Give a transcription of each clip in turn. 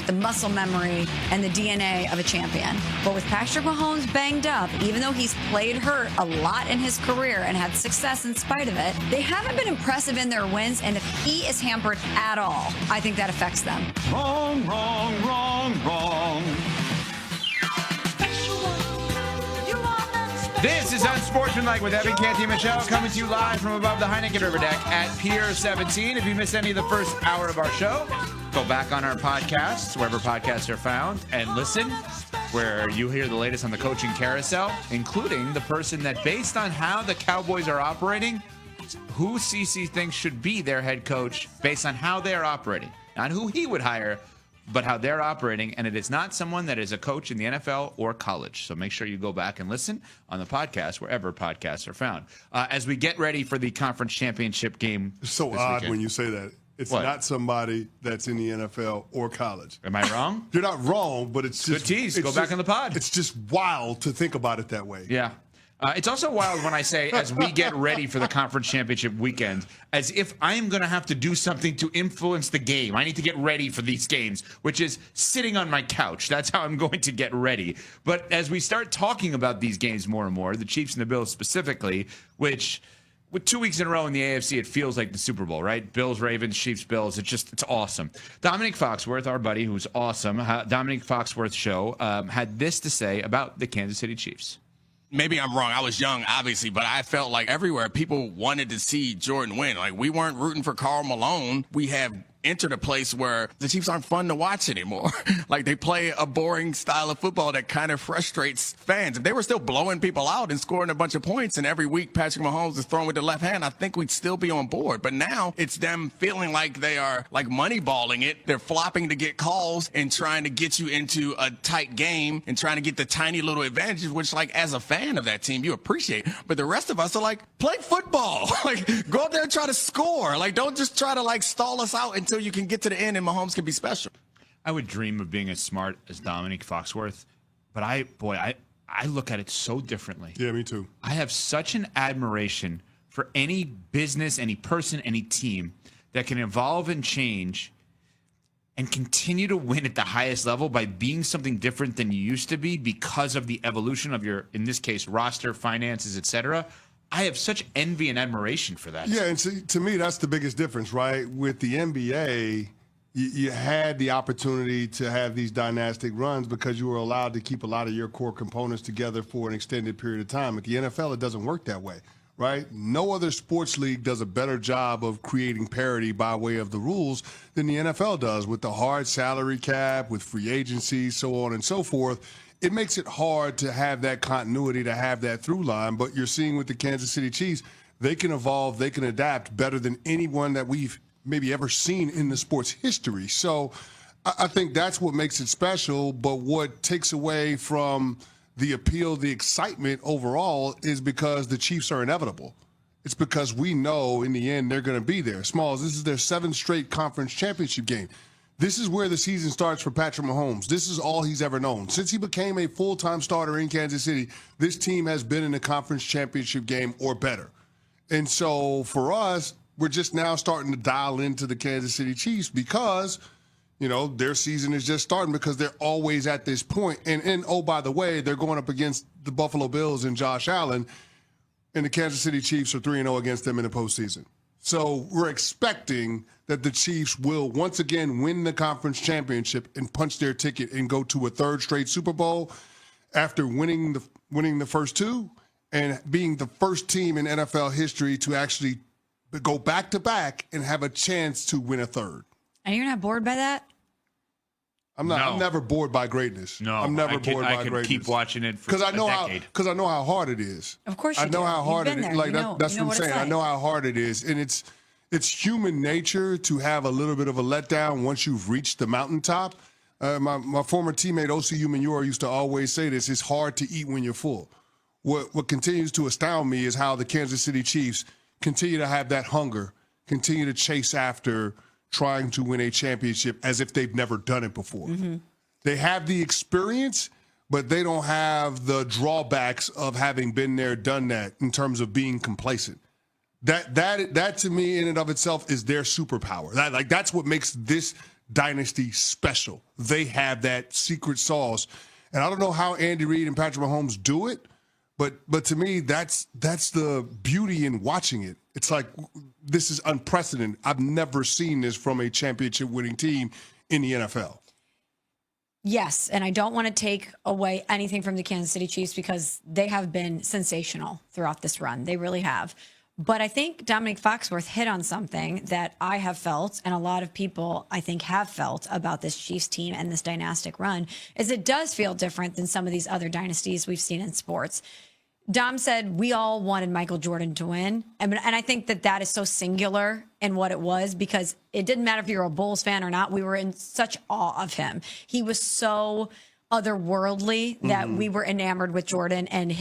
the muscle memory and the DNA of a champion. But with Patrick Mahomes banged up, even though he's played hurt a lot in his career and had success in spite of it, they haven't been impressive in their wins, and if he is hampered at all, I think that affects them. Wrong, wrong, wrong, wrong. This is Unsportsmanlike with Evan, Canty, and Michelle, coming to you live from above the Heineken River Deck at Pier 17. If you missed any of the first hour of our show, go back on our podcasts, wherever podcasts are found, and listen, where you hear the latest on the coaching carousel, including the person that, based on how the Cowboys are operating, who CC thinks should be their head coach based on how they are operating. Not who he would hire, but how they're operating, and it is not someone that is a coach in the NFL or college. So make sure you go back and listen on the podcast, wherever podcasts are found. As we get ready for the conference championship game. It's so odd weekend. When you say that. It's what? Not somebody that's in the NFL or college. Am I wrong? You're not wrong, but it's just... Good tease. Go back on the pod. It's just wild to think about it that way. Yeah. It's also wild when I say, as we get ready for the conference championship weekend, as if I am going to have to do something to influence the game. I need to get ready for these games, which is sitting on my couch. That's how I'm going to get ready. But as we start talking about these games more and more, the Chiefs and the Bills specifically, which with 2 weeks in a row in the AFC, it feels like the Super Bowl, right? Bills, Ravens, Chiefs, Bills. It's awesome. Dominic Foxworth, our buddy, who's awesome, Dominic Foxworth show, had this to say about the Kansas City Chiefs. Maybe I'm wrong. I was young, obviously, but I felt like everywhere people wanted to see Jordan win. Like, we weren't rooting for Karl Malone. We have entered a place where the Chiefs aren't fun to watch anymore. Like, they play a boring style of football that kind of frustrates fans. If they were still blowing people out and scoring a bunch of points, and every week Patrick Mahomes is throwing with the left hand, I think we'd still be on board. But now it's them feeling like they are like moneyballing it. They're flopping to get calls and trying to get you into a tight game and trying to get the tiny little advantages, which, like, as a fan of that team, you appreciate. But the rest of us are like, play football. Like, go out there and try to score. Like, don't just try to, like, stall us out until you can get to the end and Mahomes can be special. I would dream of being as smart as Dominic Foxworth, but I look at it so differently. Yeah, me too. I have such an admiration for any business, any person, any team that can evolve and change and continue to win at the highest level by being something different than you used to be because of the evolution of your, in this case, roster, finances, etc. I have such envy and admiration for that. Yeah, and to me, that's the biggest difference, right? With the NBA, you had the opportunity to have these dynastic runs because you were allowed to keep a lot of your core components together for an extended period of time. At the NFL, it doesn't work that way, right? No other sports league does a better job of creating parity by way of the rules than the NFL does, with the hard salary cap, with free agency, so on and so forth. It makes it hard to have that continuity, to have that through line. But you're seeing with the Kansas City Chiefs, they can evolve, they can adapt better than anyone that we've maybe ever seen in the sports history. So I think that's what makes it special. But what takes away from the appeal, the excitement overall, is because the Chiefs are inevitable. It's because we know in the end they're going to be there. Smalls, this is their 7th straight conference championship game. This is where the season starts for Patrick Mahomes. This is all he's ever known. Since he became a full-time starter in Kansas City, this team has been in the conference championship game or better. And so for us, we're just now starting to dial into the Kansas City Chiefs because, you know, their season is just starting because they're always at this point. And oh, by the way, they're going up against the Buffalo Bills and Josh Allen, and the Kansas City Chiefs are 3-0 against them in the postseason. So we're expecting that the Chiefs will once again win the conference championship and punch their ticket and go to a 3rd straight Super Bowl after winning the first 2 and being the first team in NFL history to actually go back-to-back and have a chance to win a 3rd. And you're not bored by that? I'm never bored by greatness. No, I'm never bored by greatness. I could keep watching it for a decade. Because I know how hard it is. Of course you do. I know how hard it is. Like, that's what I'm saying. Like. I know how hard it is. And it's human nature to have a little bit of a letdown once you've reached the mountaintop. My former teammate, O.C. Umenyiora, used to always say this: it's hard to eat when you're full. What continues to astound me is how the Kansas City Chiefs continue to have that hunger, continue to chase after trying to win a championship as if they've never done it before. Mm-hmm. They have the experience, but they don't have the drawbacks of having been there, done that, in terms of being complacent. That to me in and of itself is their superpower. That's what makes this Dynasty special. They have that secret sauce. And I don't know how Andy Reid and Patrick Mahomes do it, but to me, that's the beauty in watching it. It's like, this is unprecedented. I've never seen this from a championship winning team in the NFL. Yes, and I don't want to take away anything from the Kansas City Chiefs because they have been sensational throughout this run. They really have. But I think Dominic Foxworth hit on something that I have felt, and a lot of people, I think, have felt about this Chiefs team and this dynastic run, is it does feel different than some of these other dynasties we've seen in sports. Dom said we all wanted Michael Jordan to win. And I think that is so singular in what it was, because it didn't matter if you were a Bulls fan or not. We were in such awe of him. He was so otherworldly that we were enamored with Jordan, and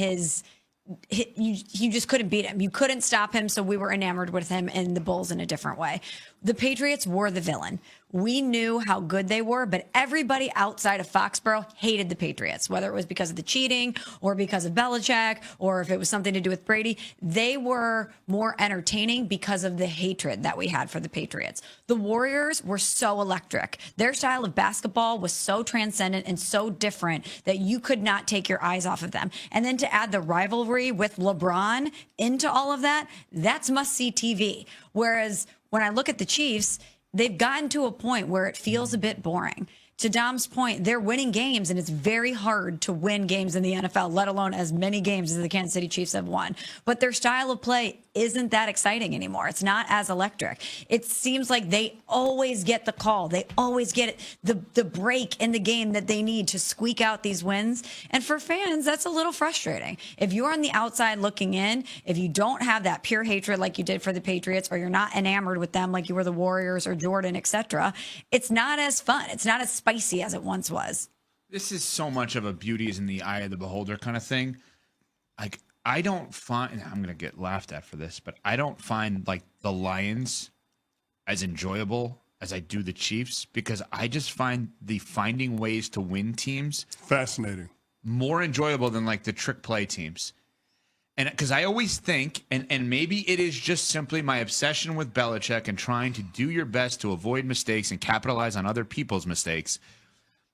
you just couldn't beat him. You couldn't stop him. So we were enamored with him and the Bulls in a different way. The Patriots were the villain. We knew how good they were, but everybody outside of Foxborough hated the Patriots, whether it was because of the cheating or because of Belichick or if it was something to do with Brady. They were more entertaining because of the hatred that we had for the Patriots. The Warriors were so electric. Their style of basketball was so transcendent and so different that you could not take your eyes off of them. And then to add the rivalry with LeBron into all of that, that's must-see TV. Whereas when I look at the Chiefs, they've gotten to a point where it feels a bit boring. To Dom's point, they're winning games, and it's very hard to win games in the NFL, let alone as many games as the Kansas City Chiefs have won. But their style of play isn't that exciting anymore. It's not as electric. It seems like they always get the call. They always get the break in the game that they need to squeak out these wins. And for fans, that's a little frustrating. If you're on the outside looking in, if you don't have that pure hatred like you did for the Patriots, or you're not enamored with them like you were the Warriors or Jordan, etc., it's not as fun. It's not as spicy as it once was. This is so much of a beauty is in the eye of the beholder kind of thing. Like, I don't find, I'm going to get laughed at for this, but I don't find like the Lions as enjoyable as I do the Chiefs, because I just find the finding ways to win teams fascinating, more enjoyable than like the trick play teams. And because I always think, and maybe it is just simply my obsession with Belichick and trying to do your best to avoid mistakes and capitalize on other people's mistakes,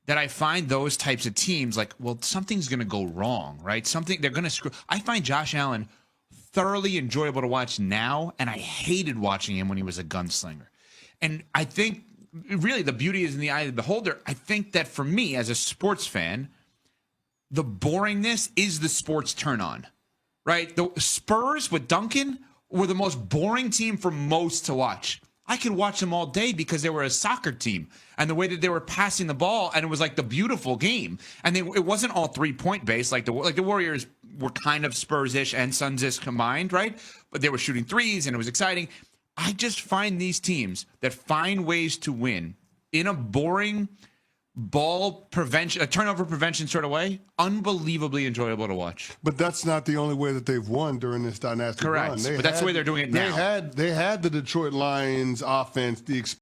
that I find those types of teams like, well, something's going to go wrong, right? They're going to screw. I find Josh Allen thoroughly enjoyable to watch now, and I hated watching him when he was a gunslinger. And I think really the beauty is in the eye of the beholder. I think that for me as a sports fan, the boringness is the sports turn on, right? The Spurs with Duncan were the most boring team for most to watch. I could watch them all day because they were a soccer team and the way that they were passing the ball, and it was like the beautiful game. And it wasn't all 3-point based like the Warriors were kind of Spurs-ish and Suns-ish combined, right? But they were shooting threes and it was exciting. I just find these teams that find ways to win in a boring ball prevention, a turnover prevention sort of way, unbelievably enjoyable to watch. But that's not the only way that they've won during this dynastic run. Correct. But that's the way they're doing it now. They had the Detroit Lions offense, the